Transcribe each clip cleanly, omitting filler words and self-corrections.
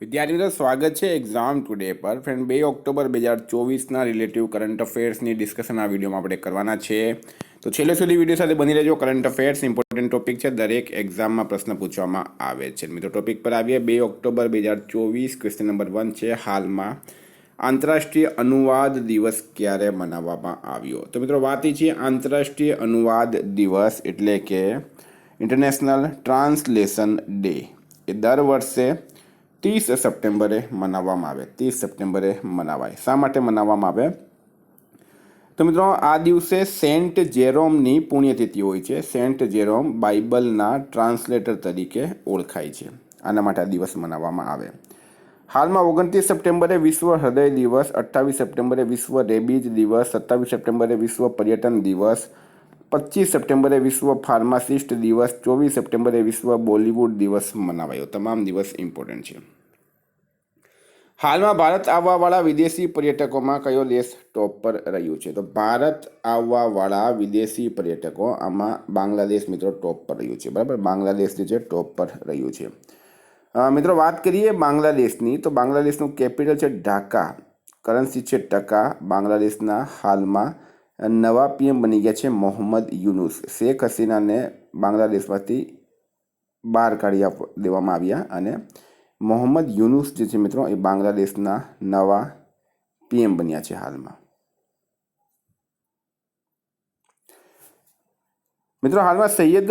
વિદ્યાર્થી મિત્રો સ્વાગત છે એક્ઝામ ટુડે પર ફ્રેન્ડ 2 ઓક્ટોબર 2024ના રિલેટિવ કરંટ અફેર્સની ડિસ્કશન આ વિડીયોમાં આપણે કરવાના છે. તો છેલ્લે સુધી વિડીયો સાથે બની રહેજો. કરંટ અફેર્સ ઇમ્પોર્ટન્ટ ટોપિક છે, દરેક એક્ઝામમાં પ્રશ્ન પૂછવામાં આવે છે. મિત્રો ટોપિક પર આવીએ. 2 ઓક્ટોબર 2024 ક્વેશ્ચન નંબર 1 છે, હાલમાં આંતરરાષ્ટ્રીય અનુવાદ દિવસ ક્યારે મનાવવામાં આવ્યો? તો મિત્રો વાત એ છે, આંતરરાષ્ટ્રીય અનુવાદ દિવસ એટલે કે ઇન્ટરનેશનલ ટ્રાન્સલેશન ડે એ દર વર્ષે 30 સપ્ટેમ્બરે મનાવવામાં આવે. 30 સપ્ટેમ્બરે મનાવાય. શા માટે મનાવવામાં આવે? તો મિત્રો આ દિવસે સેન્ટ જેરોમની પુણ્યતિથિ હોય છે. સેન્ટ જેરોમ બાઇબલના ટ્રાન્સલેટર તરીકે ઓળખાય છે. આના માટે આ દિવસ મનાવવામાં આવે. હાલમાં 29 સપ્ટેમ્બરે વિશ્વ હૃદય દિવસ, 28 સપ્ટેમ્બરે વિશ્વ રેબીજ દિવસ, 27 સપ્ટેમ્બરે વિશ્વ પર્યટન દિવસ, 25 સપ્ટેમ્બરે વિશ્વ ફાર્માસિસ્ટ દિવસ, 24 સપ્ટેમ્બરે વિશ્વ બોલિવૂડ દિવસ મનાવાયો. તમામ દિવસ ઇમ્પોર્ટન્ટ છે. હાલમાં ભારત આવવાવાળા વિદેશી પર્યટકોમાં કયો દેશ ટોપ પર રહ્યું છે? તો ભારત આવવાવાળા વિદેશી પર્યટકો આમાં બાંગ્લાદેશ મિત્રો ટોપ પર રહ્યું છે. બરાબર, બાંગ્લાદેશ જે છે ટોપ પર રહ્યું છે. મિત્રો વાત કરીએ બાંગ્લાદેશની, તો બાંગ્લાદેશનું કેપિટલ છે ઢાકા, કરન્સી છે ટકા. બાંગ્લાદેશના હાલમાં નવા પીએમ બની ગયા છે મોહમ્મદ યુનુસ. શેખ હસીનાને બાંગ્લાદેશમાંથી બહાર કાઢી દેવામાં આવ્યા અને મોહમ્મદ યુનુસ જે છે મિત્રો એ બાંગ્લાદેશના નવા પીએમ બન્યા છે હાલમાં. મિત્રો હાલમાં સૈયદ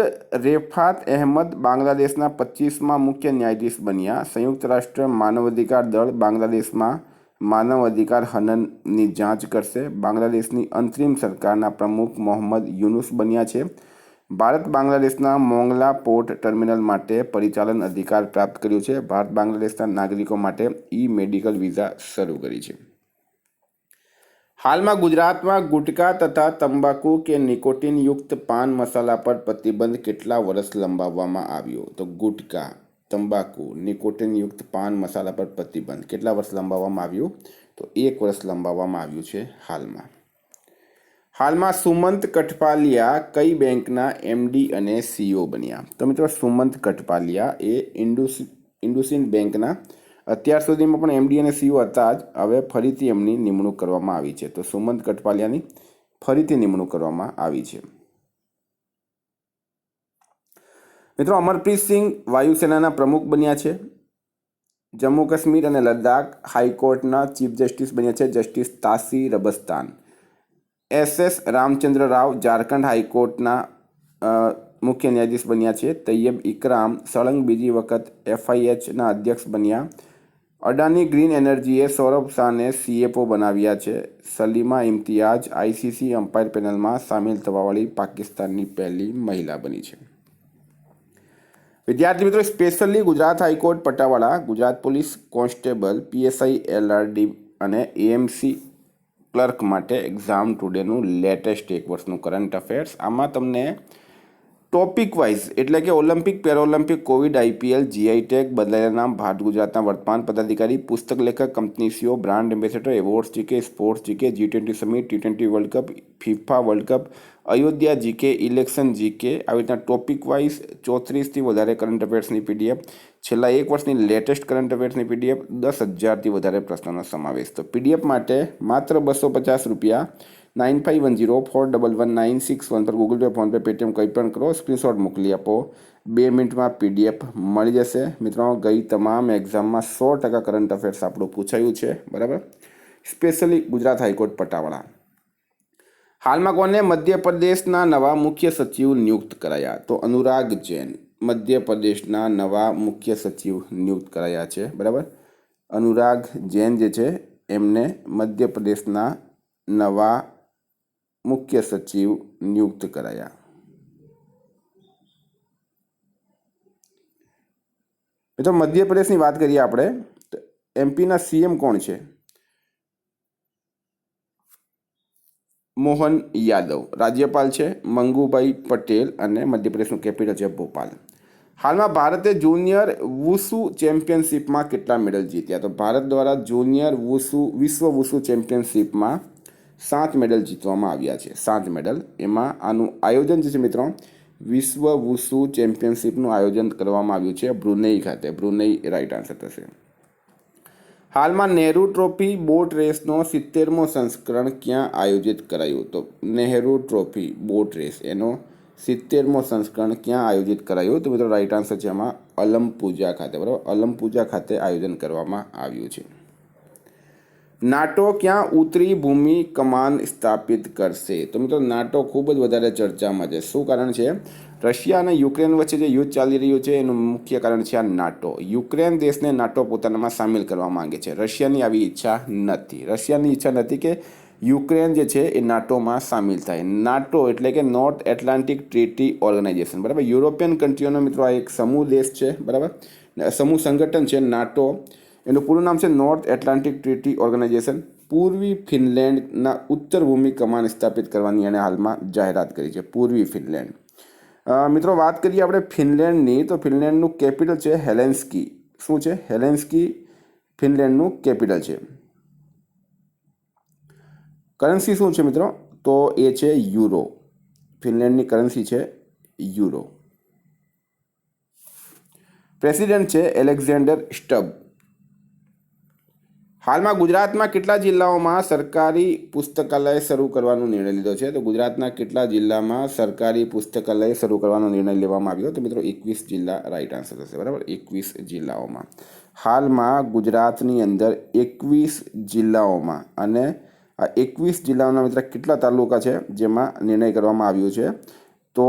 રેફાત અહેમદ બાંગ્લાદેશના 25મા મુખ્ય ન્યાયાધીશ બન્યા. સંયુક્ત રાષ્ટ્ર માનવ અધિકાર દળ બાંગ્લાદેશમાં માનવ અધિકાર હનનની જાંચ કરશે. બાંગ્લાદેશની અંતરિમ સરકારના પ્રમુખ મોહમ્મદ યુનુસ બન્યા છે. ભારત બાંગ્લાદેશના મોંગલા પોર્ટ ટર્મિનલ માટે પરિચાલન અધિકાર પ્રાપ્ત કર્યું છે. ભારત બાંગ્લાદેશના નાગરિકો માટે ઈ મેડિકલ વિઝા શરૂ કરી છે. હાલમાં ગુજરાતમાં ગુટકા તથા તંબાકુ કે નિકોટિન યુક્ત પાન મસાલા પર પ્રતિબંધ કેટલા વર્ષ લંબાવવામાં આવ્યો? તો ગુટકા, તંબાકુ, નિકોટિન યુક્ત પાન મસાલા પર પ્રતિબંધ કેટલા વર્ષ લંબાવવામાં આવ્યું? તો 1 વર્ષ લંબાવવામાં આવ્યું છે હાલમાં સુમંત કઠપાલિયા કઈ બેંકના એમડી અને સીઈઓ બન્યા? તો મિત્રો સુમંત કઠપાલિયા એ ઇન્ડુસિન્ડ બેંકના અત્યાર સુધીમાં પણ એમડી અને સીઈઓ હતા જ, હવે ફરીથી એમની નિમણૂક કરવામાં આવી છે. તો સુમંત કઠપાલિયાની ફરીથી નિમણૂક કરવામાં આવી છે. મિત્રો અમરપ્રીત સિંહ વાયુસેનાના પ્રમુખ બન્યા છે. જમ્મુ કાશ્મીર અને લદ્દાખ હાઈકોર્ટના ચીફ જસ્ટિસ બન્યા છે જસ્ટિસ તાસી રબસ્તાન. SS રામચંદ્ર રાવ ઝારખંડ હાઈકોર્ટના મુખ્ય ન્યાયાધીશ બન્યા છે. તૈયબ ઇકરામ સળંગ બીજી વખત FIHના અધ્યક્ષ બન્યા. અડાની ગ્રીન એનર્જીએ સૌરભ શાહને CFO બનાવ્યા છે. સલીમા ઇમ્તિયાઝ ICC અમ્પાયર પેનલમાં સામેલ થવાવાળી પાકિસ્તાનની પહેલી મહિલા બની છે. વિદ્યાર્થી મિત્રો સ્પેશિયલી ગુજરાત હાઈકોર્ટ પટાવાળા, Gujarat police constable, PSI LRD અને AMC ક્લર્ક માટે એક્ઝામ ટુડેનું લેટેસ્ટ 1 વર્ષનું કરંટ અફેર્સ. આમાં તમને ટોપિક વાઇઝ એટલે કે Olympic, Paralympic, Covid, IPL, GI tag, બદલાયેલા નામ, ભારત ગુજરાતના વર્તમાન પદાધિકારી, પુસ્તક લેખક, company CEO, brand ambassador, awards GK, sports GK, G20 summit, T20 world cup, FIFA world cup, Ayodhya GK, election GK, આવી રીતના ટોપિક વાઇઝ 34થી વધારે કરંટ અફેર્સની PDF, છેલ્લા 1 વર્ષની લેટેસ્ટ કરંટ અફેર્સની PDF, 10,000થી વધારે પ્રશ્નોનો સમાવેશ. તો PDF માટે માત્ર 250 રૂપિયા 9510411961 પર ગૂગલ પે, ફોનપે, પેટીએમ કંઈ પણ કરો, સ્ક્રીનશોટ મોકલી આપો. 2 મિનિટમાં PDF મળી જશે. મિત્રો ગઈ તમામ એક્ઝામમાં 100% કરંટ અફેર્સ આપણું પૂછાયું છે. બરાબર, સ્પેશિયલી ગુજરાત હાઈકોર્ટ પટાવાળા. હાલમાં કોને મધ્યપ્રદેશના નવા મુખ્ય સચિવ નિયુક્ત કરાયા? તો અનુરાગ જૈન મધ્યપ્રદેશના નવા મુખ્ય સચિવ નિયુક્ત કરાયા છે. બરાબર, અનુરાગ જૈન જે છે એમને મધ્યપ્રદેશના નવા મુખ્ય સચિવ નિયુક્ત કરાયા. તો મધ્યપ્રદેશની વાત કરીએ આપણે, તો MPના CM કોણ છે? મોહન યાદવ. રાજ્યપાલ છે મંગુભાઈ પટેલ અને મધ્યપ્રદેશનું કેપિટલ છે ભોપાલ. હાલમાં ભારતે જુનિયર વુસુ ચેમ્પિયનશિપમાં કેટલા મેડલ જીત્યા? તો ભારત દ્વારા જુનિયર વિશ્વ વુસુ ચેમ્પિયનશિપમાં 7 મેડલ જીતવામાં આવ્યા છે. 7 મેડલ. એમાં આનું આયોજન જે છે મિત્રો વિશ્વ વુસુ ચેમ્પિયનશિપનું આયોજન કરવામાં આવ્યું છે બ્રુનેઈ ખાતે. બ્રુનેઈ રાઈટ આન્સર થશે. હાલમાં નહેરુ ટ્રોફી બોટ રેસનો 70મો સંસ્કરણ ક્યાં આયોજિત કરાયું? તો નહેરુ ટ્રોફી બોટ રેસ એનો 70મો સંસ્કરણ ક્યાં આયોજિત કરાયું? તો મિત્રો રાઈટ આન્સર છે એમાં અલમપુજા ખાતે, બરાબર, અલમપુજા ખાતે આયોજન કરવામાં આવ્યું છે. નાટો ક્યાં ઉત્તરી ભૂમિ કમાન સ્થાપિત કરશે? તો મિત્રો નાટો ખૂબ જ વધારે ચર્ચામાં છે. શું કારણ છે? રશિયા અને યુક્રેન વચ્ચે જે યુદ્ધ ચાલી રહ્યું છે એનું મુખ્ય કારણ છે આ નાટો. યુક્રેન દેશને નાટો પોતાનામાં સામેલ કરવા માંગે છે. રશિયાની આવી ઈચ્છા નથી. રશિયાની ઈચ્છા નથી કે યુક્રેન જે છે એ નાટોમાં સામેલ થાય. નાટો એટલે કે નોર્થ એટલાન્ટિક ટ્રીટી ઓર્ગેનાઇઝેશન, બરાબર, યુરોપિયન કન્ટ્રીઓનો મિત્રો આ એક સમૂહ દેશ છે, બરાબર, સમૂહ સંગઠન છે નાટો. એનું પૂરું નામ છે નોર્થ એટલાન્ટિક ટ્રીટી ઓર્ગેનાઇઝેશન. પૂર્વી ફિનલેન્ડના ઉત્તર ભૂમિ કમાન સ્થાપિત કરવાની એણે હાલમાં જાહેરાત કરી છે. પૂર્વી ફિનલેન્ડ. મિત્રો વાત કરીએ આપણે ફિનલેન્ડની, તો ફિનલેન્ડનું કેપિટલ છે હેલેન્સ્કી. શું છે? હેલેન્સ્કી ફિનલેન્ડનું કેપિટલ છે. કરન્સી શું છે મિત્રો? તો એ છે યુરો. ફિનલેન્ડની કરન્સી છે યુરો. પ્રેસિડેન્ટ છે એલેક્ઝાન્ડર સ્ટબ. હાલમાં ગુજરાતમાં કેટલા જિલ્લાઓમાં સરકારી પુસ્તકાલય શરૂ કરવાનો નિર્ણય લીધો છે? તો ગુજરાતના કેટલા જિલ્લામાં સરકારી પુસ્તકાલય શરૂ કરવાનો નિર્ણય લેવામાં આવ્યો? તો મિત્રો 21 જિલ્લા રાઈટ આન્સર થશે, બરાબર, 21 જિલ્લાઓમાં. હાલમાં ગુજરાતની અંદર 21 જિલ્લાઓમાં, અને આ 21 જિલ્લાઓના મિત્રો કેટલા તાલુકા છે જેમાં નિર્ણય કરવામાં આવ્યો છે? તો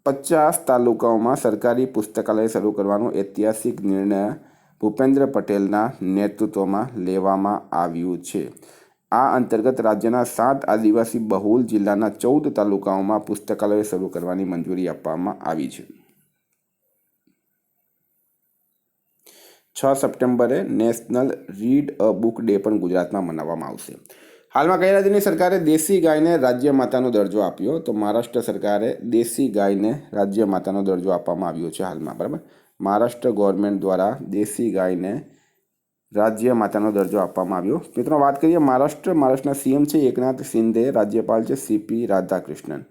50 તાલુકાઓમાં સરકારી પુસ્તકાલય શરૂ કરવાનો ઐતિહાસિક નિર્ણય ભૂપેન્દ્ર પટેલના નેતૃત્વમાં લેવામાં આવ્યું છે. આ અંતર્ગત રાજ્યના 7 આદિવાસી બહુલ જિલ્લાના 14 તાલુકાઓમાં પુસ્તકાલય શરૂ કરવાની મંજૂરી આપવામાં આવી છે. 6 સપ્ટેમ્બરે national read a book day પણ ગુજરાતમાં મનાવવામાં આવશે. હાલમાં કઈ રાજ્યની સરકારે દેશી ગાયને રાજ્ય માતાનો દરજ્જો આપ્યો? તો મહારાષ્ટ્ર સરકારે દેશી ગાયને રાજ્ય માતાનો દરજ્જો આપવામાં આવ્યો છે હાલમાં, બરાબર. મહારાષ્ટ્ર ગવર્મેન્ટ દ્વારા દેશી ગાયને રાજ્ય માતાનો દરજ્જો આપવામાં આવ્યો. મિત્રો વાત કરીએ મહારાષ્ટ્રના સીએમ છે એકનાથ શિંદે, રાજ્યપાલ છે સીપી રાધાકૃષ્ણન.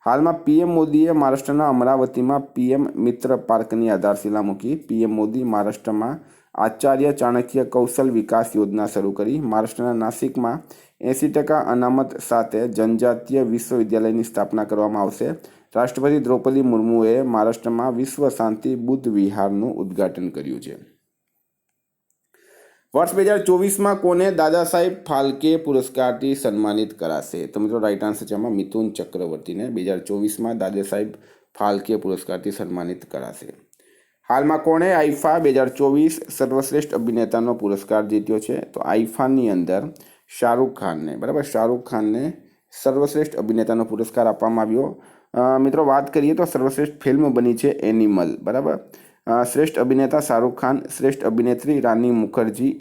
હાલમાં પીએમ મોદીએ મહારાષ્ટ્રના અમરાવતીમાં પીએમ મિત્ર પાર્કની આધારશિલા મૂકી. પીએમ મોદી મહારાષ્ટ્રમાં આચાર્ય ચાણક્ય કૌશલ વિકાસ યોજના શરૂ કરી. મહારાષ્ટ્રના નાસિકમાં 80% અનામત સાથે જનજાતીય વિશ્વવિદ્યાલયની સ્થાપના કરવામાં આવશે. રાષ્ટ્રપતિ દ્રૌપદી મુર્મુએ મહારાષ્ટ્રમાં વિશ્વ શાંતિ બુદ્ધ વિહારનું ઉદ્ઘાટન કર્યું છે. વર્ષ 2024માં કોને દાદા સાહેબ ફાલ્કે પુરસ્કારથી સન્માનિત કરાશે? તો મિત્રો રાઈટ આન્સર છે એમાં મિથુન ચક્રવર્તીને 2024માં દાદા સાહેબ ફાલ્કે પુરસ્કારથી સન્માનિત કરાશે. હાલમાં કોણે આઈફા 2024 સર્વશ્રેષ્ઠ અભિનેતાનો પુરસ્કાર જીત્યો છે? તો આઈફાની અંદર શાહરૂખ ખાનને, બરાબર, શાહરૂખ ખાનને સર્વશ્રેષ્ઠ અભિનેતાનો પુરસ્કાર આપવામાં આવ્યો. મિત્રો વાત કરીએ તો સર્વશ્રેષ્ઠ ફિલ્મ બની છે એનિમલ, બરાબર. શ્રેષ્ઠ અભિનેતા શાહરૂખ ખાન, શ્રેષ્ઠ અભિનેત્રી રાની મુખર્જી,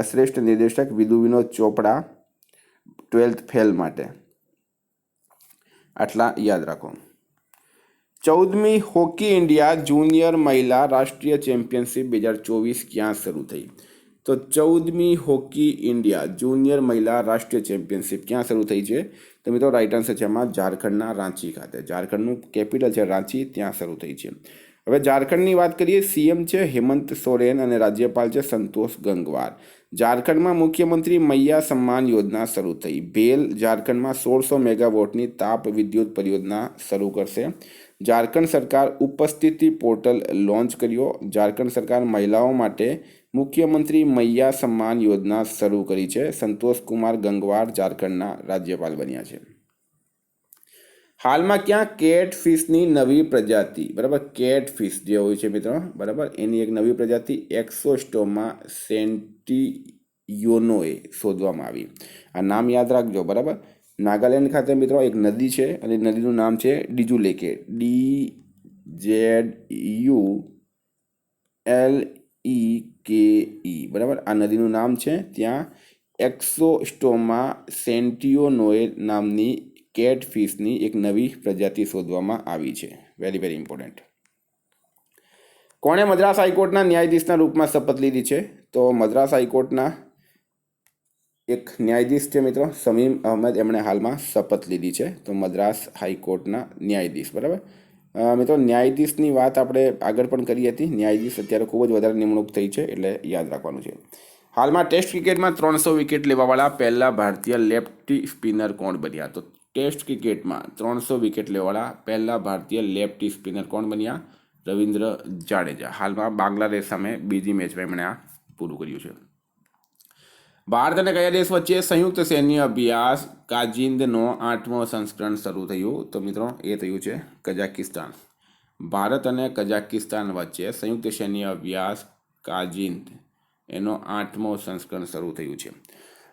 શ્રેષ્ઠ નિર્દેશક વિધુ વિનોદ ચોપડા 12th ફેલ માટે. આટલા યાદ રાખો. 14મી હોકી ઇન્ડિયા જુનિયર મહિલા રાષ્ટ્રીય ચેમ્પિયનશિપ 2024 ક્યાં શરૂ થઈ? તો 14મી હોકી ઇન્ડિયા જુનિયર મહિલા રાષ્ટ્રીય ચેમ્પિયનશિપ ક્યાં શરૂ થઈ છે? તો મિત્રો રાઈટ આન્સર છે એમાં ઝારખંડના રાંચી ખાતે. ઝારખંડનું કેપિટલ છે રાંચી, ત્યાં શરૂ થઈ છે. હવે ઝારખંડની વાત કરીએ. સીએમ છે હેમંત સોરેન અને રાજ્યપાલ છે સંતોષ ગંગવાર. ઝારખંડમાં મુખ્યમંત્રી મૈયા સન્માન યોજના શરૂ થઈ. ભેલ ઝારખંડમાં 1600 મેગાવોટની તાપ વિદ્યુત પરિયોજના શરૂ કરશે. ઝારખંડ સરકાર ઉપસ્થિતિ પોર્ટલ લોન્ચ કર્યો. ઝારખંડ સરકાર મહિલાઓ માટે મુખ્યમંત્રી મૈયા સન્માન યોજના શરૂ કરી છે. સંતોષ કુમાર ગંગવાર ઝારખંડના રાજ્યપાલ બન્યા છે. હાલમાં ક્યાં કેટફિશની નવી પ્રજાતિ, બરાબર, કેટફિશ જે હોય છે મિત્રો, બરાબર, એની એક નવી પ્રજાતિ એક્સોસ્ટોમા સેન્ટિયોનોએ શોધવામાં આવી. આ નામ યાદ રાખજો, બરાબર. નાગાલેન્ડ ખાતે મિત્રો એક નદી છે અને નદીનું નામ છે ડીજુલેકે, DZULEKE, બરાબર. આ નદીનું નામ છે. ત્યાં એક્સોસ્ટોમા સેન્ટિયોનોએ નામની કેટફિશની એક નવી પ્રજાતિ શોધવામાં આવી છે. Very very important. કોણે મદ્રાસ હાઈકોર્ટના ન્યાયાધીશના રૂપમાં શપથ લીધી છે? તો મદ્રાસ હાઈકોર્ટના એક ન્યાયાધીશ છે મિત્રો શમીમ અહમદ, એમણે હાલમાં શપથ લીધી છે. તો મદ્રાસ હાઈકોર્ટના ન્યાયાધીશ, બરાબર. મિત્રો ન્યાયાધીશની વાત આપણે આગળ પણ કરી હતી. ન્યાયાધીશ અત્યારે ખૂબ જ વધારે નિમણૂક થઈ છે એટલે યાદ રાખવાનું છે. હાલમાં ટેસ્ટ ક્રિકેટમાં 300 વિકેટ લેવાવાળા પહેલા ભારતીય લેફ્ટી સ્પિનર કોણ બન્યા? તો ટેસ્ટ ક્રિકેટમાં 300 વિકેટ લેવાવાળા પહેલા ભારતીય લેફ્ટી સ્પિનર કોણ બન્યા? રવિન્દ્ર જાડેજા. હાલમાં બાંગ્લાદેશ સામે બીજી મેચમાં એમણે આ પૂરું કર્યું છે. ભારત અને કયા દેશ વચ્ચે સંયુક્ત સૈન્ય અભ્યાસ કાજિંદનો 8મો સંસ્કરણ શરૂ થયું? તો મિત્રો એ થયું છે કઝાકિસ્તાન. ભારત અને કઝાકિસ્તાન વચ્ચે સંયુક્ત સૈન્ય અભ્યાસ કાજિંદ એનો 8મો સંસ્કરણ શરૂ થયું છે.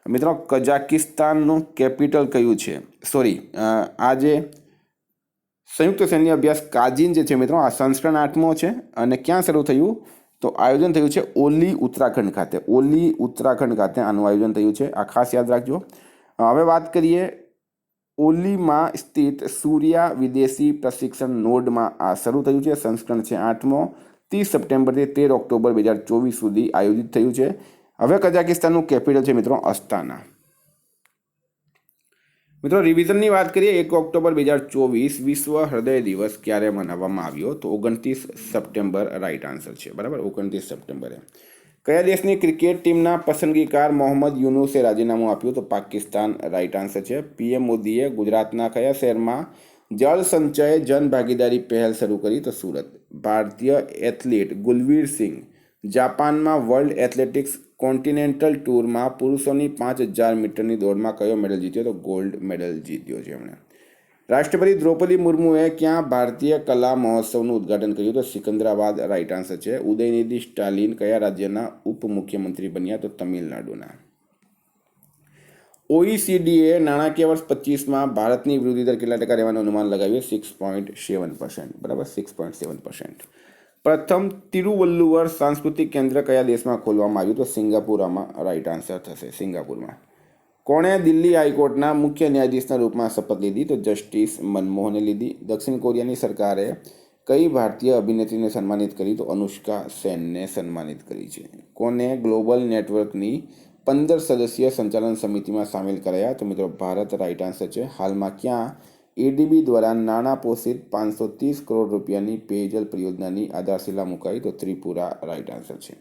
મિત્રો કઝાકિસ્તાનનું કેપિટલ કયું છે? આ જે સંયુક્ત સૈન્ય અભ્યાસ કાજિન જે છે મિત્રો, આ સંસ્કરણ 8મો છે અને ક્યાં શરૂ થયું? તો આયોજન થયું છે ઓલી ઉત્તરાખંડ ખાતે. ઓલી ઉત્તરાખંડ ખાતે આનું આયોજન થયું છે. આ ખાસ યાદ રાખજો. હવે વાત કરીએ ઓલીમાં સ્થિત સૂર્યા વિદેશી પ્રશિક્ષણ નોડમાં આ શરૂ થયું છે. સંસ્કરણ છે 8મો. 30 સપ્ટેમ્બરથી 13 ઓક્ટોબર 2024 સુધી આયોજિત થયું છે. હવે કઝાકિસ્તાનનું કેપિટલ છે મિત્રો અસ્તાના. મિત્રો રિવિઝનની વાત કરીએ, 1 ઓક્ટોબર 2024 વિશ્વ હૃદય દિવસ ક્યારે મનાવવામાં આવ્યો? તો 29 સપ્ટેમ્બર રાઈટ આન્સર છે. બરાબર, 29 સપ્ટેમ્બરે. કયા દેશની ક્રિકેટ ટીમના પસંદગીકાર મોહમ્મદ યુનુસે રાજીનામું આપ્યું? તો પાકિસ્તાન રાઈટ આન્સર છે. પીએમ મોદીએ ગુજરાતના કયા શહેરમાં જળ સંચય જન ભાગીદારી પહેલ શરૂ કરી? તો સુરત. ભારતીય એથ્લીટ ગુલવીર સિંહ જાપાનમાં વર્લ્ડ એથ્લેટિક્સ કોન્ટિનેન્ટલ ટૂરમાં પુરુષોની 5000 મીટરની દોડમાં કયો મેડલ જીત્યો? તો ગોલ્ડ મેડલ જીત્યો છે એમણે. રાષ્ટ્રપતિ દ્રૌપદી મુર્મુએ ક્યાં ભારતીય કલા મહોત્સવનું ઉદ્ઘાટન કર્યું? તો સિકંદરાબાદ રાઈટ આન્સર છે. ઉદયનિધિ સ્ટાલિન કયા રાજ્યના ઉપમુખ્યમંત્રી બન્યા? તો તમિલનાડુના. ઓઈસીડીએ નાણાકીય વર્ષ 25માં ભારતની વૃદ્ધિ દર કેટલા ટકા રહેવાનું અનુમાન લગાવ્યું? 6.7%. બરાબર, 6.7%. પ્રથમ તિરુવલ્લુવર સાંસ્કૃતિક કેન્દ્ર કયા દેશમાં ખોલવામાં આવ્યું? તો સિંગાપુરમાં રાઈટ આન્સર થશે. સિંગાપુરમાં. કોણે દિલ્હી હાઈકોર્ટના મુખ્ય ન્યાયાધીશના રૂપમાં શપથ લીધી? તો જસ્ટિસ મનમોહને લીધી. દક્ષિણ કોરિયાની સરકારે કઈ ભારતીય અભિનેત્રીને સન્માનિત કરી? તો અનુષ્કા સેનને સન્માનિત કરી છે. કોને ગ્લોબલ નેટવર્કની 15 સદસ્ય સંચાલન સમિતિમાં સામેલ કરાયા? તો મિત્રો ભારત રાઈટ આન્સર છે. હાલમાં ક્યાં એડીબી દ્વારા નાણાં પોષિત 530 કરોડ રૂપિયાની પેયજલ પરિયોજનાની આધારશિલા મુકાઈ? તો ત્રિપુરા રાઈટ આન્સર છે.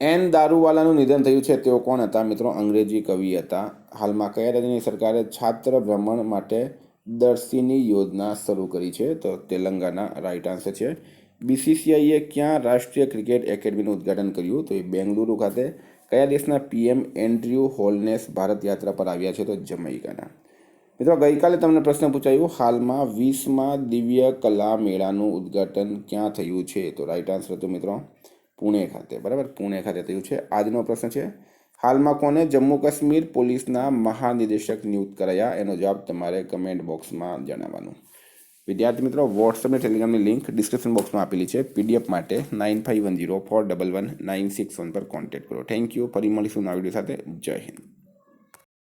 એન દારૂવાલાનું નિધન થયું છે. તેઓ કોણ હતા? મિત્રો અંગ્રેજી કવિ હતા. હાલમાં કયા રાજ્યની સરકારે છાત્ર ભ્રમણ માટે દર્શીની યોજના શરૂ કરી છે? તો તેલંગાના રાઈટ આન્સર છે. બીસીસીઆઈએ ક્યાં રાષ્ટ્રીય ક્રિકેટ એકેડમીનું ઉદ્ઘાટન કર્યું? તો એ બેંગલુરુ ખાતે. કયા દેશના પીએમ એન્ડ્રયુ હોલનેસ ભારત યાત્રા પર આવ્યા છે? તો જમૈકાના. મિત્રો ગઈકાલે તમને પ્રશ્ન પૂછાયું, હાલમાં 20મા દિવ્ય કલા મેળાનું ઉદ્ઘાટન ક્યાં થયું છે? તો રાઈટ આન્સર હતું મિત્રો પુણે ખાતે. બરાબર, પુણે ખાતે થયું છે. આજનો પ્રશ્ન છે, હાલમાં કોને જમ્મુ કાશ્મીર પોલીસના મહાનિદેશક નિયુક્ત કરાયા? એનો જવાબ તમારે કમેન્ટ બોક્સમાં જણાવવાનું. વિદ્યાર્થી મિત્રો, વોટ્સઅપ અને ટેલિગ્રામની લિંક ડિસ્ક્રિપ્શન બોક્સમાં આપેલી છે. પીડીએફ માટે 9510411961 પર કોન્ટેક્ટ કરો. Thank you. ફરી મળીશું નવા વિડીયો સાથે. જય હિન્દ.